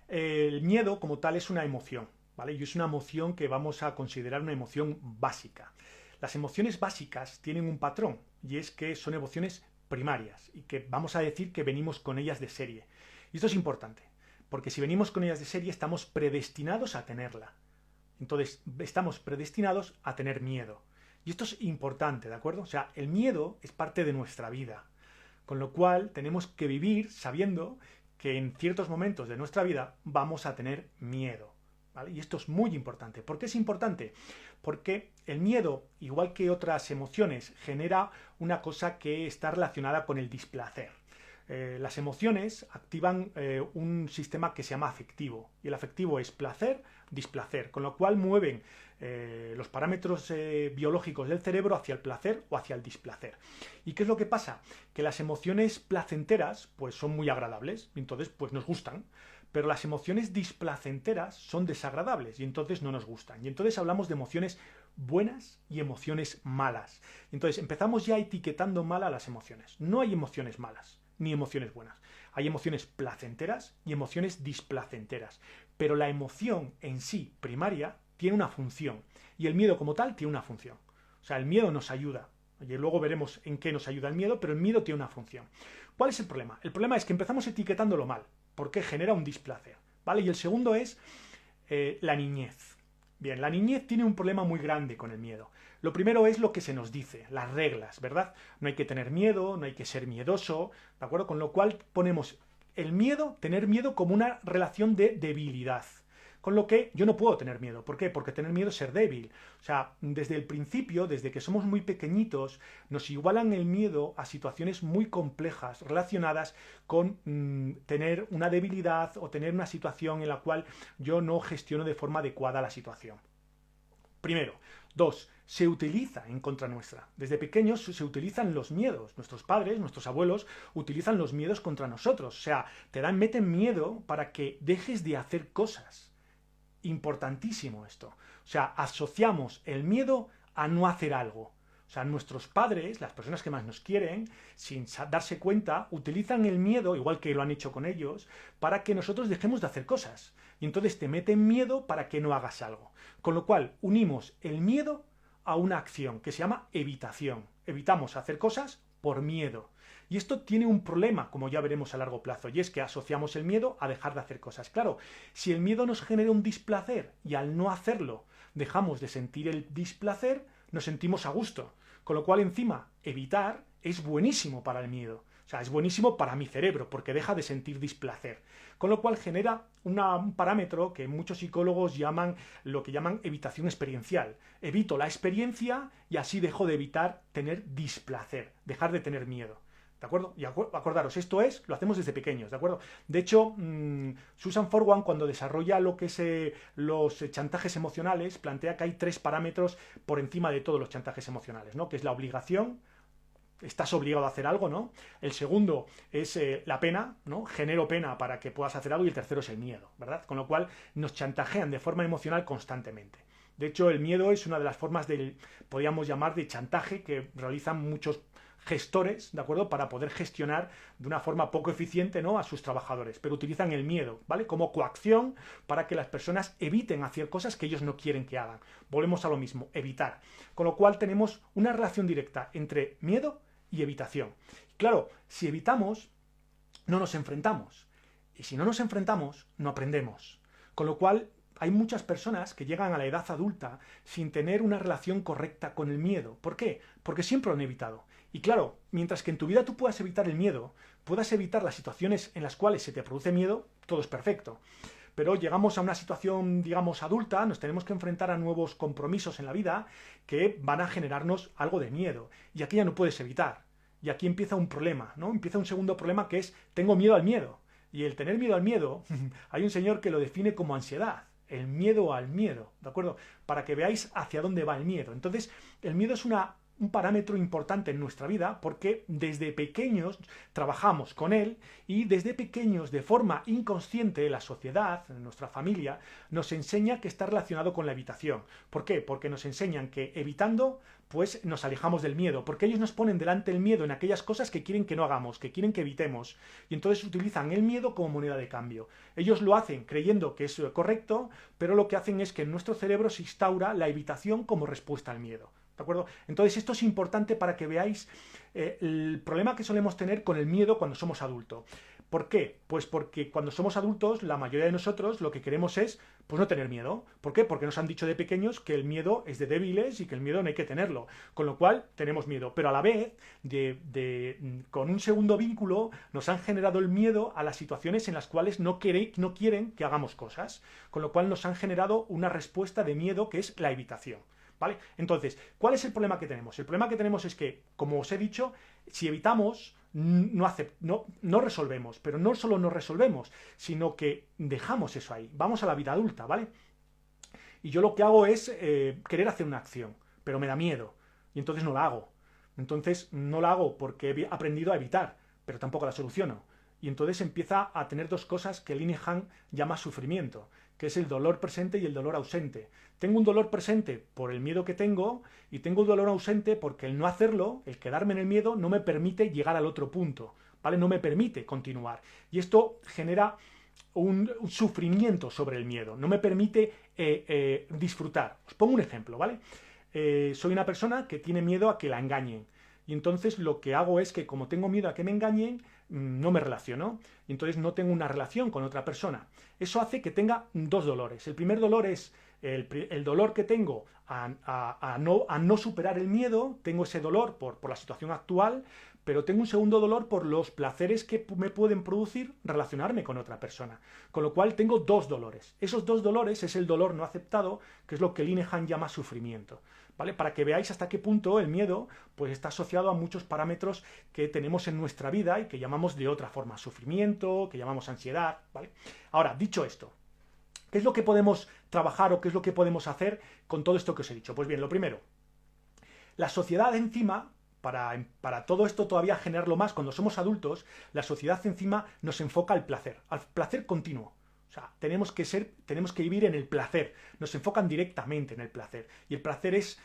El miedo como tal es una emoción, ¿vale? Y es una emoción que vamos a considerar una emoción básica. Las emociones básicas tienen un patrón y es que son emociones primarias y que vamos a decir que venimos con ellas de serie. Y esto es importante, porque si venimos con ellas de serie estamos predestinados a tenerla. Entonces estamos predestinados a tener miedo. Y esto es importante, ¿de acuerdo? O sea, el miedo es parte de nuestra vida. Con lo cual tenemos que vivir sabiendo que en ciertos momentos de nuestra vida vamos a tener miedo. ¿Vale? Y esto es muy importante. ¿Por qué es importante? Porque el miedo, igual que otras emociones, genera una cosa que está relacionada con el displacer. Las emociones activan un sistema que se llama afectivo. Y el afectivo es placer, displacer. Con lo cual mueven los parámetros biológicos del cerebro hacia el placer o hacia el displacer. ¿Y qué es lo que pasa? Que las emociones placenteras pues son muy agradables, y entonces pues nos gustan, pero las emociones displacenteras son desagradables y entonces no nos gustan. Y entonces hablamos de emociones buenas y emociones malas. Entonces empezamos ya etiquetando mal a las emociones. No hay emociones malas ni emociones buenas. Hay emociones placenteras y emociones displacenteras. Pero la emoción en sí, primaria, tiene una función. Y el miedo como tal tiene una función. O sea, el miedo nos ayuda. Y luego veremos en qué nos ayuda el miedo, pero el miedo tiene una función. ¿Cuál es el problema? El problema es que empezamos etiquetándolo mal, porque genera un displacer. ¿Vale? Y el segundo es la niñez. Bien, la niñez tiene un problema muy grande con el miedo. Lo primero es lo que se nos dice, las reglas, ¿verdad? No hay que tener miedo, no hay que ser miedoso, ¿de acuerdo? Con lo cual ponemos el miedo, tener miedo como una relación de debilidad. Con lo que yo no puedo tener miedo. ¿Por qué? Porque tener miedo es ser débil. O sea, desde el principio, desde que somos muy pequeñitos, nos igualan el miedo a situaciones muy complejas relacionadas con tener una debilidad o tener una situación en la cual yo no gestiono de forma adecuada la situación. Primero. Dos, se utiliza en contra nuestra. Desde pequeños se utilizan los miedos. Nuestros padres, nuestros abuelos utilizan los miedos contra nosotros. O sea, meten miedo para que dejes de hacer cosas. Importantísimo esto. O sea, asociamos el miedo a no hacer algo. O sea, nuestros padres, las personas que más nos quieren, sin darse cuenta, utilizan el miedo, igual que lo han hecho con ellos, para que nosotros dejemos de hacer cosas. Y entonces te meten miedo para que no hagas algo. Con lo cual, unimos el miedo a una acción que se llama evitación. Evitamos hacer cosas por miedo. Y esto tiene un problema, como ya veremos a largo plazo, y es que asociamos el miedo a dejar de hacer cosas. Claro, si el miedo nos genera un displacer y al no hacerlo dejamos de sentir el displacer, nos sentimos a gusto. Con lo cual, encima, evitar es buenísimo para el miedo. O sea, es buenísimo para mi cerebro porque deja de sentir displacer. Con lo cual genera un parámetro que muchos psicólogos llaman lo que llaman evitación experiencial. Evito la experiencia y así dejo de evitar tener displacer, dejar de tener miedo. ¿De acuerdo? Y acordaros, esto lo hacemos desde pequeños, ¿de acuerdo? De hecho, Susan Forward, cuando desarrolla lo que es los chantajes emocionales, plantea que hay 3 parámetros por encima de todos los chantajes emocionales, ¿no? Que es la obligación, estás obligado a hacer algo, ¿no? El segundo es la pena, ¿no? Genero pena para que puedas hacer algo y el tercero es el miedo, ¿verdad? Con lo cual nos chantajean de forma emocional constantemente. De hecho, el miedo es una de las formas podríamos llamar, de chantaje que realizan muchos gestores, ¿de acuerdo? Para poder gestionar de una forma poco eficiente, ¿no?, a sus trabajadores, pero utilizan el miedo, ¿vale?, como coacción para que las personas eviten hacer cosas que ellos no quieren que hagan. Volvemos a lo mismo, evitar. Con lo cual tenemos una relación directa entre miedo y evitación. Claro, si evitamos, no nos enfrentamos. Y si no nos enfrentamos, no aprendemos. Con lo cual, hay muchas personas que llegan a la edad adulta sin tener una relación correcta con el miedo. ¿Por qué? Porque siempre lo han evitado. Y claro, mientras que en tu vida tú puedas evitar el miedo, puedas evitar las situaciones en las cuales se te produce miedo, todo es perfecto. Pero llegamos a una situación, digamos, adulta, nos tenemos que enfrentar a nuevos compromisos en la vida que van a generarnos algo de miedo. Y aquí ya no puedes evitar. Y aquí empieza un problema, ¿no? Empieza un segundo problema que es, tengo miedo al miedo. Y el tener miedo al miedo, hay un señor que lo define como ansiedad. El miedo al miedo, ¿de acuerdo? Para que veáis hacia dónde va el miedo. Entonces, el miedo es una un parámetro importante en nuestra vida porque desde pequeños trabajamos con él y desde pequeños, de forma inconsciente, la sociedad, nuestra familia, nos enseña que está relacionado con la evitación. ¿Por qué? Porque nos enseñan que evitando, pues nos alejamos del miedo, porque ellos nos ponen delante el miedo en aquellas cosas que quieren que no hagamos, que quieren que evitemos, y entonces utilizan el miedo como moneda de cambio. Ellos lo hacen creyendo que es correcto, pero lo que hacen es que en nuestro cerebro se instaura la evitación como respuesta al miedo. ¿De acuerdo? Entonces esto es importante para que veáis el problema que solemos tener con el miedo cuando somos adultos. ¿Por qué? Pues porque cuando somos adultos, la mayoría de nosotros lo que queremos es pues no tener miedo. ¿Por qué? Porque nos han dicho de pequeños que el miedo es de débiles y que el miedo no hay que tenerlo. Con lo cual tenemos miedo. Pero a la vez, con un segundo vínculo, nos han generado el miedo a las situaciones en las cuales no quieren que hagamos cosas. Con lo cual nos han generado una respuesta de miedo que es la evitación. ¿Vale? Entonces, ¿cuál es el problema que tenemos? El problema que tenemos es que, como os he dicho, si evitamos, no resolvemos, pero no solo no resolvemos, sino que dejamos eso ahí. Vamos a la vida adulta, ¿vale? Y yo lo que hago es querer hacer una acción, pero me da miedo, y entonces no la hago. Entonces no la hago porque he aprendido a evitar, pero tampoco la soluciono. Y entonces empieza a tener dos cosas que Linehan llama sufrimiento, que es el dolor presente y el dolor ausente. Tengo un dolor presente por el miedo que tengo y tengo un dolor ausente porque el no hacerlo, el quedarme en el miedo, no me permite llegar al otro punto, ¿vale? No me permite continuar. Y esto genera un sufrimiento sobre el miedo, no me permite disfrutar. Os pongo un ejemplo, ¿vale? Soy una persona que tiene miedo a que la engañen. Y entonces lo que hago es que como tengo miedo a que me engañen, no me relaciono. Y entonces no tengo una relación con otra persona. Eso hace que tenga dos dolores. El primer dolor es el dolor que tengo a no superar el miedo. Tengo ese dolor por la situación actual, pero tengo un segundo dolor por los placeres que me pueden producir relacionarme con otra persona. Con lo cual tengo dos dolores. Esos dos dolores es el dolor no aceptado, que es lo que Linehan llama sufrimiento. ¿Vale? Para que veáis hasta qué punto el miedo pues, está asociado a muchos parámetros que tenemos en nuestra vida y que llamamos de otra forma sufrimiento, que llamamos ansiedad. ¿Vale? Ahora, dicho esto, ¿qué es lo que podemos trabajar o qué es lo que podemos hacer con todo esto que os he dicho? Pues bien, lo primero, la sociedad encima, para todo esto todavía generarlo más, cuando somos adultos, la sociedad encima nos enfoca al placer continuo. O sea, tenemos que vivir en el placer. Nos enfocan directamente en el placer. Y el placer es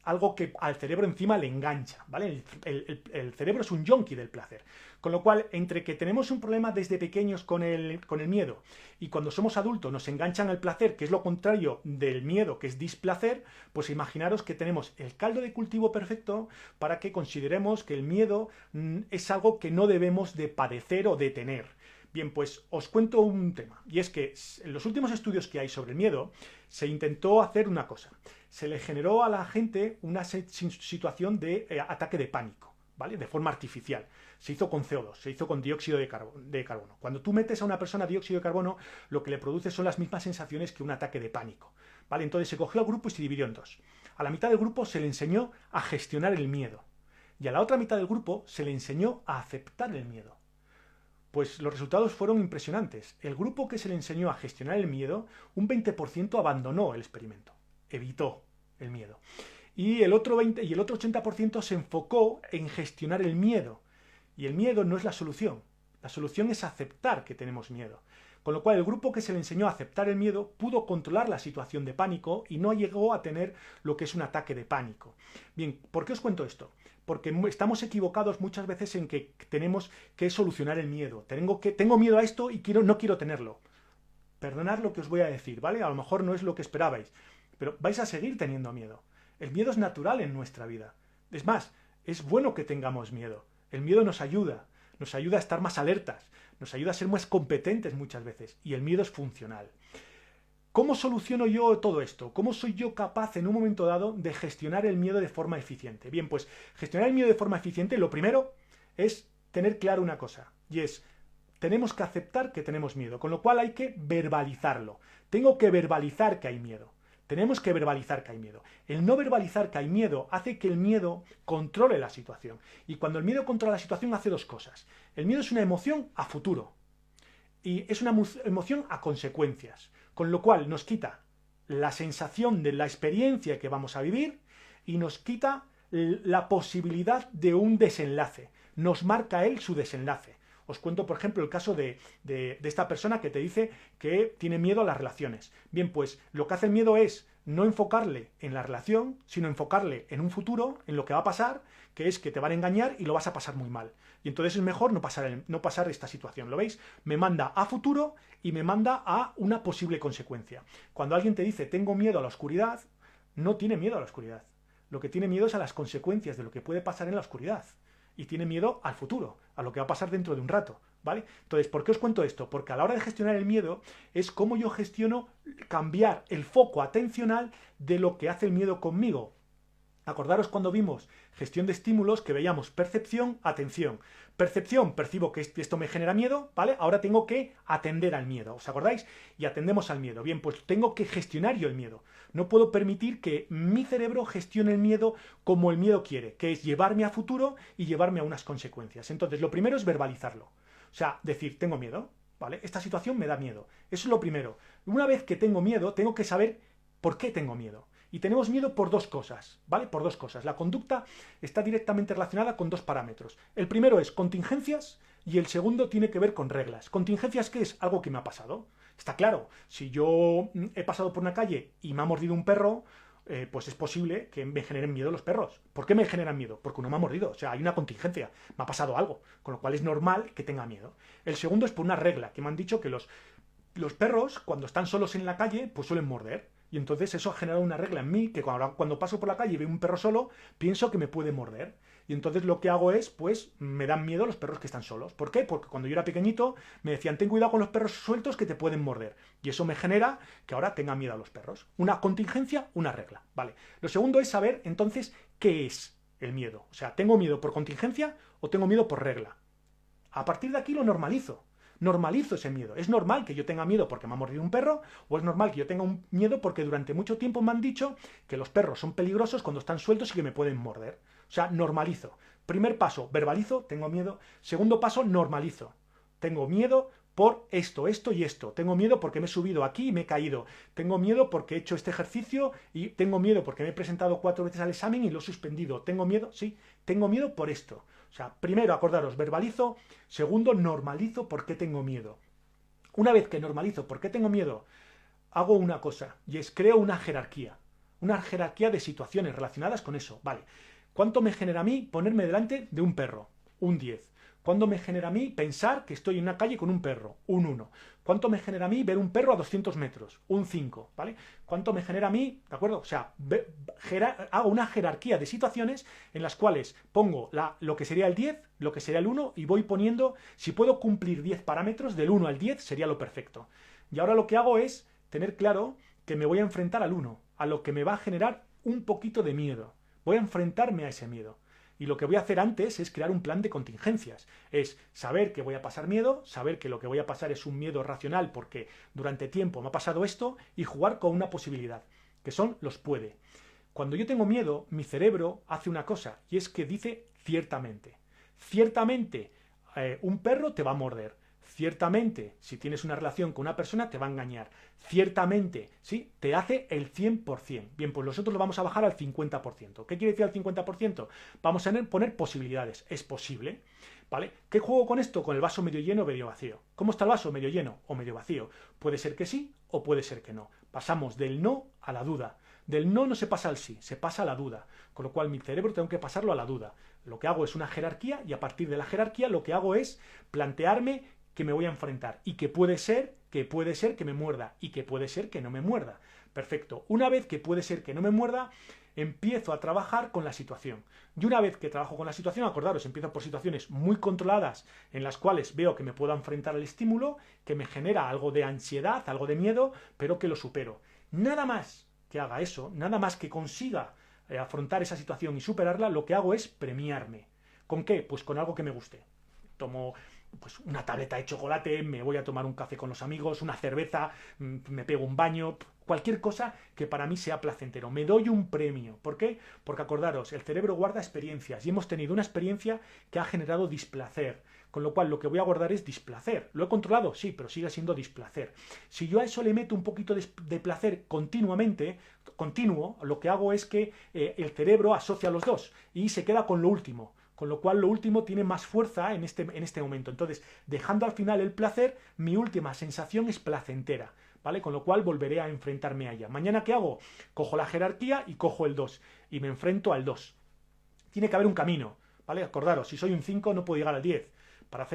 algo que al cerebro encima le engancha, ¿vale? El cerebro es un yonki del placer. Con lo cual, entre que tenemos un problema desde pequeños con el miedo y cuando somos adultos nos enganchan al placer, que es lo contrario del miedo, que es displacer, pues imaginaros que tenemos el caldo de cultivo perfecto para que consideremos que el miedo es algo que no debemos de padecer o de tener. Bien, pues os cuento un tema, y es que en los últimos estudios que hay sobre el miedo se intentó hacer una cosa. Se le generó a la gente una situación de ataque de pánico, ¿vale? De forma artificial. Se hizo con CO2, se hizo con dióxido de carbono. Cuando tú metes a una persona dióxido de carbono, lo que le produce son las mismas sensaciones que un ataque de pánico, ¿vale? Entonces se cogió al grupo y se dividió en dos. A la mitad del grupo se le enseñó a gestionar el miedo, y a la otra mitad del grupo se le enseñó a aceptar el miedo. Pues los resultados fueron impresionantes. El grupo que se le enseñó a gestionar el miedo, un 20% abandonó el experimento, evitó el miedo. Y el otro 80% se enfocó en gestionar el miedo. Y el miedo no es la solución es aceptar que tenemos miedo. Con lo cual el grupo que se le enseñó a aceptar el miedo pudo controlar la situación de pánico y no llegó a tener lo que es un ataque de pánico. Bien, ¿por qué os cuento esto? Porque estamos equivocados muchas veces en que tenemos que solucionar el miedo. Tengo miedo a esto y no quiero tenerlo. Perdonad lo que os voy a decir, ¿vale? A lo mejor no es lo que esperabais, pero vais a seguir teniendo miedo. El miedo es natural en nuestra vida. Es más, es bueno que tengamos miedo. El miedo nos ayuda a estar más alertas, nos ayuda a ser más competentes muchas veces, y el miedo es funcional. ¿Cómo soluciono yo todo esto? ¿Cómo soy yo capaz en un momento dado de gestionar el miedo de forma eficiente? Bien, pues gestionar el miedo de forma eficiente, lo primero es tener claro una cosa, y es, tenemos que aceptar que tenemos miedo, con lo cual hay que verbalizarlo. Tengo que verbalizar que hay miedo. Tenemos que verbalizar que hay miedo. El no verbalizar que hay miedo hace que el miedo controle la situación. Y cuando el miedo controla la situación hace dos cosas. El miedo es una emoción a futuro y es una emoción a consecuencias. Con lo cual nos quita la sensación de la experiencia que vamos a vivir y nos quita la posibilidad de un desenlace. Nos marca él su desenlace. Os cuento, por ejemplo, el caso de esta persona que te dice que tiene miedo a las relaciones. Bien, pues lo que hace el miedo es no enfocarle en la relación, sino enfocarle en un futuro, en lo que va a pasar, que es que te van a engañar y lo vas a pasar muy mal. Y entonces es mejor no pasar esta situación. ¿Lo veis? Me manda a futuro y me manda a una posible consecuencia. Cuando alguien te dice tengo miedo a la oscuridad, no tiene miedo a la oscuridad. Lo que tiene miedo es a las consecuencias de lo que puede pasar en la oscuridad. Y tiene miedo al futuro, a lo que va a pasar dentro de un rato, ¿vale? Entonces, ¿por qué os cuento esto? Porque a la hora de gestionar el miedo es cómo yo gestiono cambiar el foco atencional de lo que hace el miedo conmigo. Acordaros cuando vimos gestión de estímulos que veíamos percepción, atención. Percepción, percibo que esto me genera miedo, ¿vale? Ahora tengo que atender al miedo, ¿os acordáis? Y atendemos al miedo. Bien, pues tengo que gestionar yo el miedo. No puedo permitir que mi cerebro gestione el miedo como el miedo quiere, que es llevarme a futuro y llevarme a unas consecuencias. Entonces, lo primero es verbalizarlo. O sea, decir, tengo miedo, ¿vale? Esta situación me da miedo. Eso es lo primero. Una vez que tengo miedo, tengo que saber por qué tengo miedo. Y tenemos miedo por dos cosas, ¿vale? Por dos cosas. La conducta está directamente relacionada con dos parámetros. El primero es contingencias y el segundo tiene que ver con reglas. Contingencias, ¿qué es? Algo que me ha pasado. Está claro, si yo he pasado por una calle y me ha mordido un perro, pues es posible que me generen miedo los perros. ¿Por qué me generan miedo? Porque uno me ha mordido. O sea, hay una contingencia, me ha pasado algo, con lo cual es normal que tenga miedo. El segundo es por una regla, que me han dicho que los perros, cuando están solos en la calle, pues suelen morder. Y entonces eso ha generado una regla en mí, que cuando paso por la calle y veo un perro solo, pienso que me puede morder. Y entonces lo que hago es, pues, me dan miedo los perros que están solos. ¿Por qué? Porque cuando yo era pequeñito me decían, ten cuidado con los perros sueltos que te pueden morder. Y eso me genera que ahora tenga miedo a los perros. Una contingencia, una regla. Vale. Lo segundo es saber, entonces, qué es el miedo. O sea, ¿tengo miedo por contingencia o tengo miedo por regla? A partir de aquí lo normalizo. Normalizo ese miedo. ¿Es normal que yo tenga miedo porque me ha mordido un perro? ¿O es normal que yo tenga un miedo porque durante mucho tiempo me han dicho que los perros son peligrosos cuando están sueltos y que me pueden morder? O sea, normalizo. Primer paso, verbalizo, tengo miedo. Segundo paso, normalizo. Tengo miedo por esto, esto y esto. Tengo miedo porque me he subido aquí y me he caído. Tengo miedo porque he hecho este ejercicio y tengo miedo porque me he presentado 4 veces al examen y lo he suspendido. Tengo miedo, sí, tengo miedo por esto. O sea, primero, acordaros, verbalizo. Segundo, normalizo por qué tengo miedo. Una vez que normalizo por qué tengo miedo, hago una cosa, y es creo una jerarquía. Una jerarquía de situaciones relacionadas con eso. Vale, ¿cuánto me genera a mí ponerme delante de un perro? Un 10. ¿Cuánto me genera a mí pensar que estoy en una calle con un perro? Un 1. ¿Cuánto me genera a mí ver un perro a 200 metros? Un 5, ¿vale? ¿Cuánto me genera a mí? ¿De acuerdo? O sea, hago una jerarquía de situaciones en las cuales pongo lo que sería el 10, lo que sería el 1 y voy poniendo, si puedo cumplir 10 parámetros, del 1 al 10 sería lo perfecto. Y ahora lo que hago es tener claro que me voy a enfrentar al 1, a lo que me va a generar un poquito de miedo. Voy a enfrentarme a ese miedo. Y lo que voy a hacer antes es crear un plan de contingencias. Es saber que voy a pasar miedo, saber que lo que voy a pasar es un miedo racional porque durante tiempo me ha pasado esto y jugar con una posibilidad, que son los puede. Cuando yo tengo miedo, mi cerebro hace una cosa y es que dice ciertamente. Ciertamente, un perro te va a morder. Ciertamente, si tienes una relación con una persona, te va a engañar. Ciertamente, ¿sí? Te hace el 100%. Bien, pues nosotros lo vamos a bajar al 50%. ¿Qué quiere decir al 50%? Vamos a poner posibilidades. Es posible, ¿vale? ¿Qué juego con esto? Con el vaso medio lleno o medio vacío. ¿Cómo está el vaso? ¿Medio lleno o medio vacío? Puede ser que sí o puede ser que no. Pasamos del no a la duda. Del no se pasa al sí, se pasa a la duda. Con lo cual mi cerebro tengo que pasarlo a la duda. Lo que hago es una jerarquía y a partir de la jerarquía lo que hago es plantearme que me voy a enfrentar y que puede ser que me muerda y que puede ser que no me muerda. Perfecto. Una vez que puede ser que no me muerda, empiezo a trabajar con la situación. Y una vez que trabajo con la situación, acordaros, empiezo por situaciones muy controladas en las cuales veo que me puedo enfrentar al estímulo, que me genera algo de ansiedad, algo de miedo, pero que lo supero. Nada más que haga eso, nada más que consiga afrontar esa situación y superarla, lo que hago es premiarme. ¿Con qué? Pues con algo que me guste. Tomo pues una tableta de chocolate, me voy a tomar un café con los amigos, una cerveza, me pego un baño, cualquier cosa que para mí sea placentero. Me doy un premio. ¿Por qué? Porque acordaros, el cerebro guarda experiencias y hemos tenido una experiencia que ha generado displacer. Con lo cual lo que voy a guardar es displacer. ¿Lo he controlado? Sí, pero sigue siendo displacer. Si yo a eso le meto un poquito de placer continuo, lo que hago es que el cerebro asocia los dos y se queda con lo último. Con lo cual lo último tiene más fuerza en este momento. Entonces, dejando al final el placer, mi última sensación es placentera. ¿Vale? Con lo cual volveré a enfrentarme a ella. ¿Mañana qué hago? Cojo la jerarquía y cojo el 2 y me enfrento al 2. Tiene que haber un camino, ¿vale? Acordaros, si soy un 5 no puedo llegar al 10. Para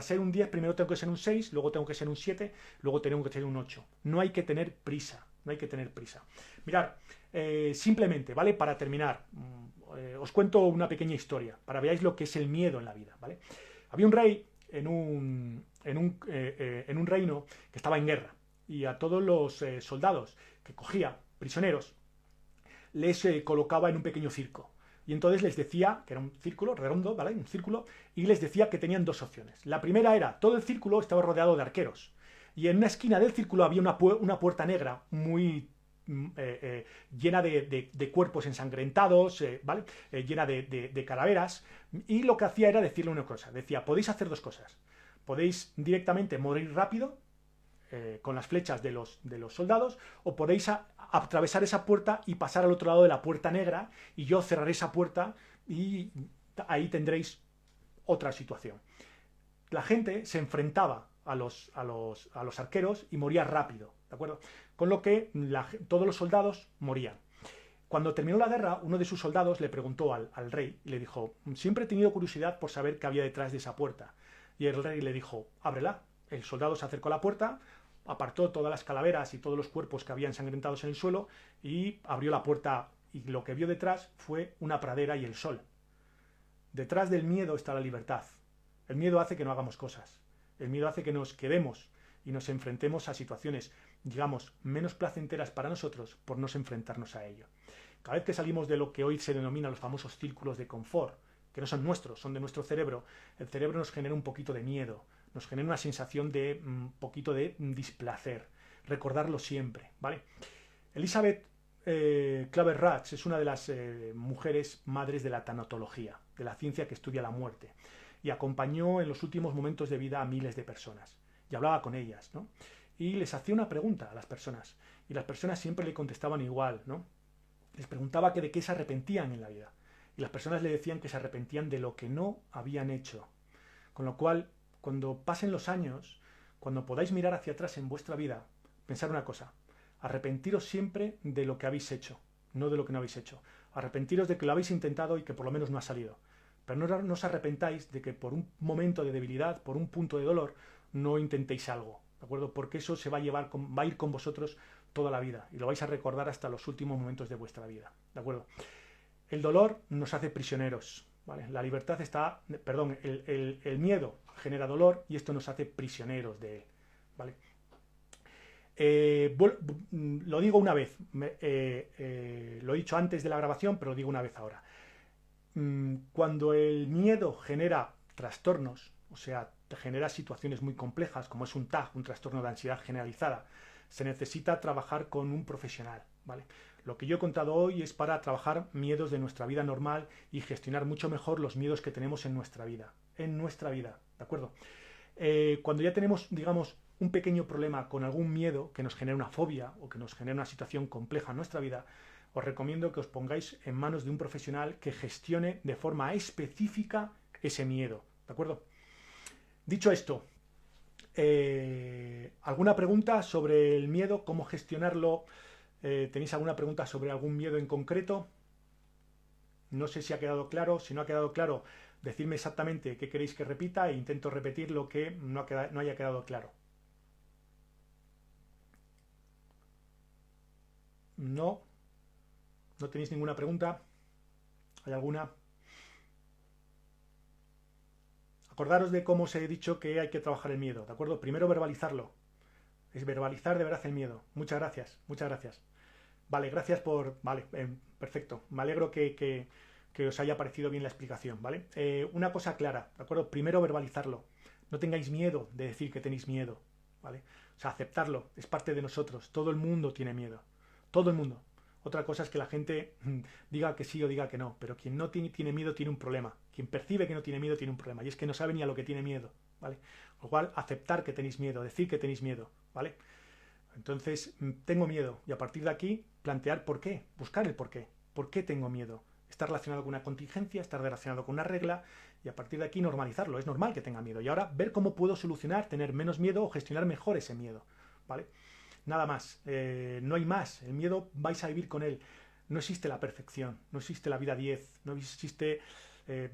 ser un 10 primero tengo que ser un 6, luego tengo que ser un 7, luego tengo que ser un 8. No hay que tener prisa, no hay que tener prisa. Mirad, simplemente, ¿vale? Para terminar, os cuento una pequeña historia, para que veáis lo que es el miedo en la vida, ¿vale? Había un rey en un reino que estaba en guerra, y a todos los soldados que cogía, prisioneros, les colocaba en un pequeño circo. Y entonces les decía, que era un círculo redondo, ¿vale? Un círculo, y les decía que tenían dos opciones. La primera era, todo el círculo estaba rodeado de arqueros. Y en una esquina del círculo había una puerta negra muy llena de cuerpos ensangrentados, ¿vale? Llena de calaveras. Y lo que hacía era decirle una cosa. Decía, podéis hacer dos cosas. Podéis directamente morir rápido, con las flechas de los soldados, o podéis atravesar esa puerta y pasar al otro lado de la puerta negra, y yo cerraré esa puerta y ahí tendréis otra situación. La gente se enfrentaba a los arqueros y moría rápido, ¿de acuerdo? Con lo que todos los soldados morían. Cuando terminó la guerra, uno de sus soldados le preguntó al rey y le dijo, siempre he tenido curiosidad por saber qué había detrás de esa puerta. Y el rey le dijo, ábrela. El soldado se acercó a la puerta, apartó todas las calaveras y todos los cuerpos que había ensangrentados en el suelo y abrió la puerta, y lo que vio detrás fue una pradera y el sol. Detrás del miedo está la libertad. El miedo hace que no hagamos cosas. El miedo hace que nos quedemos y nos enfrentemos a situaciones, digamos, menos placenteras para nosotros por no enfrentarnos a ello. Cada vez que salimos de lo que hoy se denomina los famosos círculos de confort, que no son nuestros, son de nuestro cerebro, el cerebro nos genera un poquito de miedo, nos genera una sensación de un poquito de displacer. Recordarlo siempre, ¿vale? Elizabeth Kübler-Ross es una de las mujeres madres de la tanatología, de la ciencia que estudia la muerte, y acompañó en los últimos momentos de vida a miles de personas, y hablaba con ellas, ¿no? Y les hacía una pregunta a las personas, y las personas siempre le contestaban igual, ¿no? Les preguntaba que de qué se arrepentían en la vida, y las personas le decían que se arrepentían de lo que no habían hecho. Con lo cual, cuando pasen los años, cuando podáis mirar hacia atrás en vuestra vida, pensar una cosa, arrepentiros siempre de lo que habéis hecho, no de lo que no habéis hecho. Arrepentiros de que lo habéis intentado y que por lo menos no ha salido. Pero no os arrepentáis de que por un momento de debilidad, por un punto de dolor, no intentéis algo, ¿de acuerdo? Porque eso se va a ir con vosotros toda la vida y lo vais a recordar hasta los últimos momentos de vuestra vida, ¿de acuerdo? El dolor nos hace prisioneros, ¿vale? La libertad está, perdón, el miedo genera dolor y esto nos hace prisioneros de él, ¿vale? Lo digo una vez, lo he dicho antes de la grabación, pero lo digo una vez ahora. Cuando el miedo genera trastornos, o sea, genera situaciones muy complejas, como es un TAG, un trastorno de ansiedad generalizada, se necesita trabajar con un profesional, ¿vale? Lo que yo he contado hoy es para trabajar miedos de nuestra vida normal y gestionar mucho mejor los miedos que tenemos en nuestra vida, ¿de acuerdo? Cuando ya tenemos, digamos, un pequeño problema con algún miedo que nos genera una fobia o que nos genera una situación compleja en nuestra vida, os recomiendo que os pongáis en manos de un profesional que gestione de forma específica ese miedo, ¿de acuerdo? Dicho esto, ¿alguna pregunta sobre el miedo? ¿Cómo gestionarlo? ¿Tenéis alguna pregunta sobre algún miedo en concreto? No sé si ha quedado claro. Si no ha quedado claro, decidme exactamente qué queréis que repita e intento repetir lo que no haya quedado claro. No tenéis ninguna pregunta. ¿Hay alguna? Acordaros de cómo os he dicho que hay que trabajar el miedo, ¿de acuerdo? Primero verbalizarlo. Es verbalizar de verdad el miedo. Muchas gracias, muchas gracias. Vale, gracias por... Vale, perfecto. Me alegro que os haya parecido bien la explicación, ¿vale? Una cosa clara, ¿de acuerdo? Primero verbalizarlo. No tengáis miedo de decir que tenéis miedo, ¿vale? O sea, aceptarlo. Es parte de nosotros. Todo el mundo tiene miedo. Todo el mundo. Otra cosa es que la gente diga que sí o diga que no. Pero quien no tiene miedo tiene un problema. Quien percibe que no tiene miedo tiene un problema, y es que no sabe ni a lo que tiene miedo, ¿vale? Con lo cual, aceptar que tenéis miedo, decir que tenéis miedo, ¿vale? Entonces, tengo miedo, y a partir de aquí, plantear por qué, buscar el por qué. ¿Por qué tengo miedo? Está relacionado con una contingencia, está relacionado con una regla, y a partir de aquí normalizarlo. Es normal que tenga miedo. Y ahora ver cómo puedo solucionar, tener menos miedo o gestionar mejor ese miedo, ¿vale? Nada más, no hay más. El miedo vais a vivir con él. No existe la perfección, no existe la vida 10, no existe...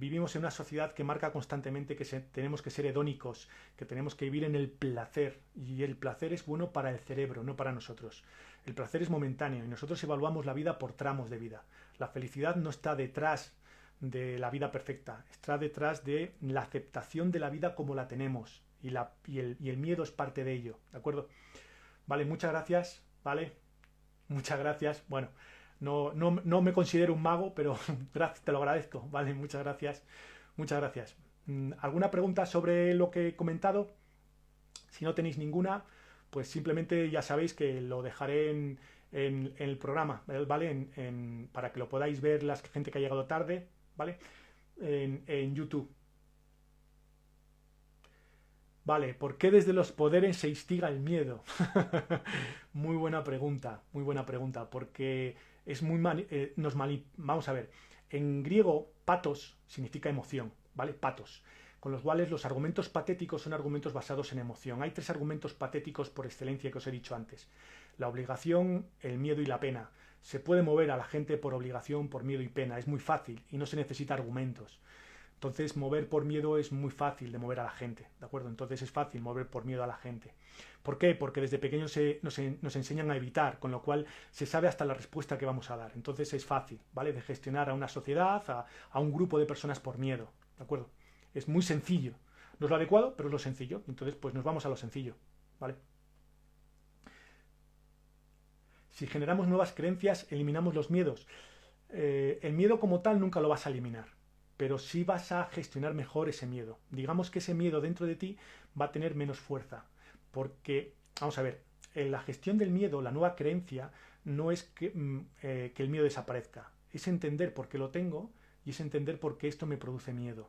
vivimos en una sociedad que marca constantemente que tenemos que ser hedónicos, que tenemos que vivir en el placer, y el placer es bueno para el cerebro, no para nosotros. El placer es momentáneo y nosotros evaluamos la vida por tramos de vida. La felicidad no está detrás de la vida perfecta, está detrás de la aceptación de la vida como la tenemos, y el miedo es parte de ello, ¿de acuerdo? Vale, muchas gracias, ¿vale? Muchas gracias. Bueno, no me considero un mago, pero gracias, te lo agradezco, ¿vale? Muchas gracias. Muchas gracias. ¿Alguna pregunta sobre lo que he comentado? Si no tenéis ninguna, pues simplemente ya sabéis que lo dejaré en el programa, ¿vale? Para que lo podáis ver la gente que ha llegado tarde, ¿vale? En YouTube. Vale, ¿por qué desde los poderes se instiga el miedo? Muy buena pregunta, muy buena pregunta, porque es muy vamos a ver, en griego patos significa emoción, ¿vale? Patos, con los cuales los argumentos patéticos son argumentos basados en emoción. Hay tres argumentos patéticos por excelencia que os he dicho antes: la obligación, el miedo y la pena. Se puede mover a la gente por obligación, por miedo y pena, es muy fácil y no se necesita argumentos. Entonces, mover por miedo es muy fácil de mover a la gente, ¿de acuerdo? Entonces es fácil mover por miedo a la gente. ¿Por qué? Porque desde pequeños nos enseñan a evitar, con lo cual se sabe hasta la respuesta que vamos a dar. Entonces es fácil, ¿vale? De gestionar a una sociedad, a un grupo de personas por miedo, ¿de acuerdo? Es muy sencillo. No es lo adecuado, pero es lo sencillo. Entonces, pues nos vamos a lo sencillo, ¿vale? Si generamos nuevas creencias, eliminamos los miedos. El miedo como tal nunca lo vas a eliminar, pero sí vas a gestionar mejor ese miedo. Digamos que ese miedo dentro de ti va a tener menos fuerza, porque, vamos a ver, en la gestión del miedo, la nueva creencia no es que el miedo desaparezca, es entender por qué lo tengo y es entender por qué esto me produce miedo.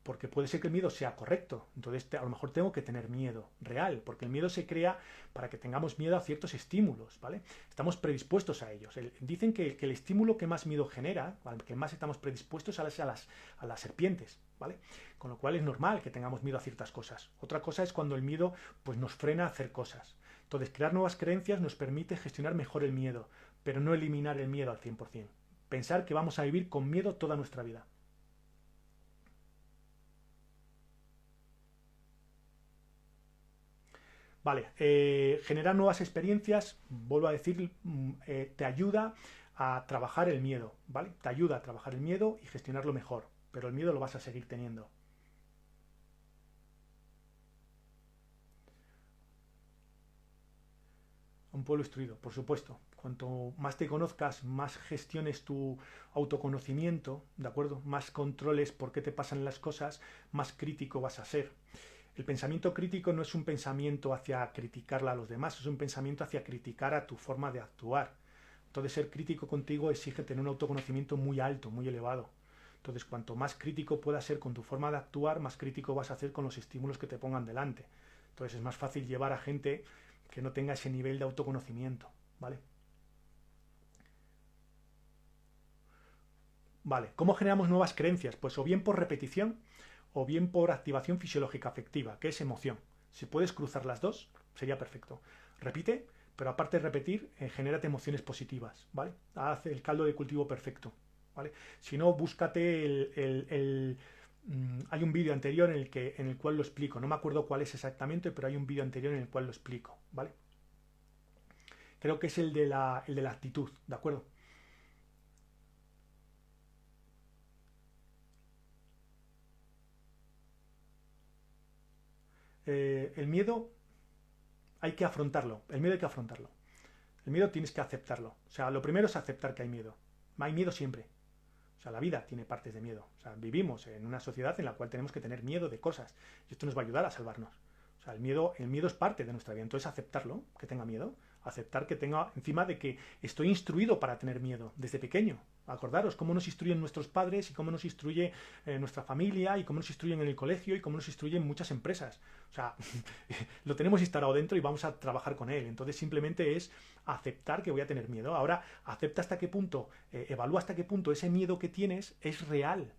Porque puede ser que el miedo sea correcto, entonces a lo mejor tengo que tener miedo real, porque el miedo se crea para que tengamos miedo a ciertos estímulos, ¿vale? Estamos predispuestos a ellos. Dicen que el estímulo que más miedo genera, al que más estamos predispuestos, a las serpientes, ¿vale? Con lo cual es normal que tengamos miedo a ciertas cosas. Otra cosa es cuando el miedo pues, nos frena a hacer cosas. Entonces, crear nuevas creencias nos permite gestionar mejor el miedo, pero no eliminar el miedo al 100%. Pensar que vamos a vivir con miedo toda nuestra vida. Vale, generar nuevas experiencias, vuelvo a decir, te ayuda a trabajar el miedo, ¿vale? Te ayuda a trabajar el miedo y gestionarlo mejor, pero el miedo lo vas a seguir teniendo. Un pueblo instruido, por supuesto. Cuanto más te conozcas, más gestiones tu autoconocimiento, ¿de acuerdo? Más controles por qué te pasan las cosas, más crítico vas a ser. El pensamiento crítico no es un pensamiento hacia criticarla a los demás, es un pensamiento hacia criticar a tu forma de actuar. Entonces, ser crítico contigo exige tener un autoconocimiento muy alto, muy elevado. Entonces, cuanto más crítico puedas ser con tu forma de actuar, más crítico vas a hacer con los estímulos que te pongan delante. Entonces, es más fácil llevar a gente que no tenga ese nivel de autoconocimiento, ¿vale? Vale, ¿cómo generamos nuevas creencias? Pues o bien por repetición o bien por activación fisiológica afectiva, que es emoción. Si puedes cruzar las dos, sería perfecto. Repite, pero aparte de repetir, genérate emociones positivas, ¿vale? Haz el caldo de cultivo perfecto, ¿vale? Si no, búscate hay un vídeo anterior en el cual lo explico. No me acuerdo cuál es exactamente, pero hay un vídeo anterior en el cual lo explico, ¿vale? Creo que es el de la actitud, ¿de acuerdo? El miedo hay que afrontarlo. El miedo hay que afrontarlo. El miedo tienes que aceptarlo. O sea, lo primero es aceptar que hay miedo. Hay miedo siempre. O sea, la vida tiene partes de miedo. O sea, vivimos en una sociedad en la cual tenemos que tener miedo de cosas. Y esto nos va a ayudar a salvarnos. O O sea, el miedo es parte de nuestra vida. Entonces, aceptarlo, que tenga miedo. Aceptar que tenga, encima de que estoy instruido para tener miedo desde pequeño. Acordaros cómo nos instruyen nuestros padres y cómo nos instruye nuestra familia y cómo nos instruyen en el colegio y cómo nos instruyen muchas empresas. O sea, lo tenemos instalado dentro y vamos a trabajar con él. Entonces simplemente es aceptar que voy a tener miedo. Ahora, acepta hasta qué punto, evalúa hasta qué punto ese miedo que tienes es real.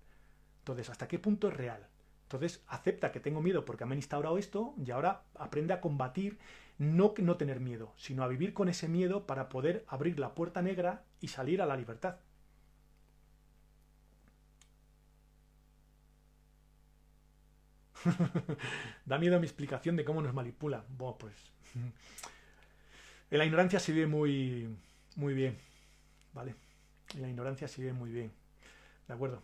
Entonces, ¿hasta qué punto es real? Entonces, acepta que tengo miedo porque me han instaurado esto y ahora aprende a combatir, no tener miedo, sino a vivir con ese miedo para poder abrir la puerta negra y salir a la libertad. Da miedo mi explicación de cómo nos manipula. Bueno, pues en la ignorancia se vive muy bien, ¿vale? En la ignorancia se vive muy bien, ¿de acuerdo?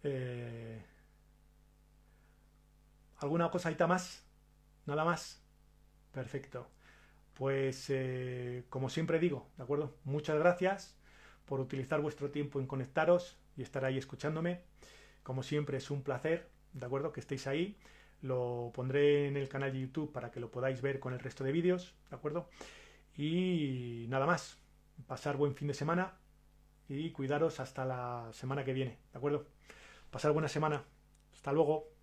Eh, ¿Alguna cosaita más? ¿Nada más? Perfecto. Pues como siempre digo, ¿de acuerdo? Muchas gracias por utilizar vuestro tiempo en conectaros y estar ahí escuchándome. Como siempre es un placer, ¿de acuerdo? Que estéis ahí. Lo pondré en el canal de YouTube para que lo podáis ver con el resto de vídeos, ¿de acuerdo? Y nada más. Pasar buen fin de semana y cuidaros hasta la semana que viene, ¿de acuerdo? Pasar buena semana. Hasta luego.